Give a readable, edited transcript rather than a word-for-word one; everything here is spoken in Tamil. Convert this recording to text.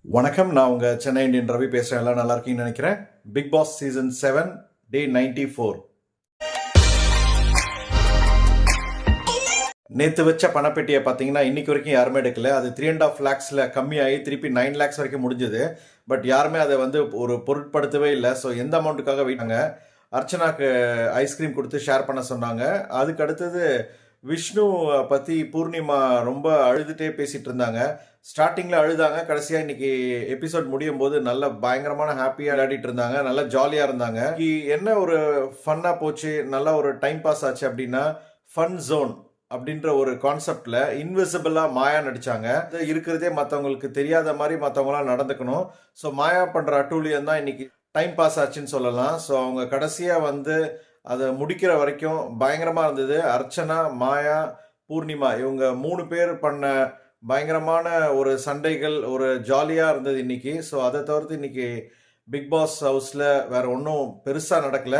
வணக்கம். நான் உங்க சென்னை இந்தியன் ரவி பேசுறேன். எல்லாம் நல்லா இருக்கீங்கன்னு நினைக்கிறேன். பிக் பாஸ் சீசன் 7 டே 94. நேத்து வச்ச பணப்பெட்டியை பார்த்தீங்கன்னா இன்னைக்கு வரைக்கும் யாருமே எடுக்கல. அது 3.5 lakhsல கம்மியாகி திருப்பி 9 lakhs வரைக்கும் முடிஞ்சது. பட் யாருமே அதை ஒரு பொருட்படுத்தவே இல்லை. ஸோ எந்த அமௌண்ட்டுக்காக வெயிட்டாங்க. அர்ச்சனாக்கு ஐஸ்கிரீம் கொடுத்து ஷேர் பண்ண சொன்னாங்க. அதுக்கு அடுத்தது விஷ்ணு பற்றி பூர்ணிமா ரொம்ப அழுதுகிட்டே பேசிகிட்டு இருந்தாங்க. ஸ்டார்டிங்கில் அழுதாங்க, கடைசியாக இன்னைக்கு எபிசோட் முடியும் போது நல்ல பயங்கரமான ஹாப்பியாக விளையாடிட்டு இருந்தாங்க, நல்லா ஜாலியாக இருந்தாங்க. என்ன ஒரு ஃபன்னாக போச்சு, நல்லா ஒரு டைம் பாஸ் ஆச்சு அப்படின்னா ஃபன் ஜோன் அப்படின்ற ஒரு கான்செப்டில் இன்விசிபிளாக மாயா நடித்தாங்க. இருக்கிறதே மற்றவங்களுக்கு தெரியாத மாதிரி மற்றவங்களாம் நடந்துக்கணும். ஸோ மாயா பண்ணுற அட்டூழியம் தான் இன்னைக்கு டைம் பாஸ் ஆச்சுன்னு சொல்லலாம். ஸோ அவங்க கடைசியாக அதை முடிக்கிற வரைக்கும் பயங்கரமாக இருந்தது. அர்ச்சனா, மாயா, பூர்ணிமா இவங்க 3 பேர் பண்ண பயங்கரமான ஒரு சண்டைகள், ஒரு ஜாலியாக இருந்தது இன்னைக்கு. ஸோ அதை தவிர்த்து இன்னைக்கு பிக் பாஸ் ஹவுஸில் வேற ஒன்றும் பெருசாக நடக்கல.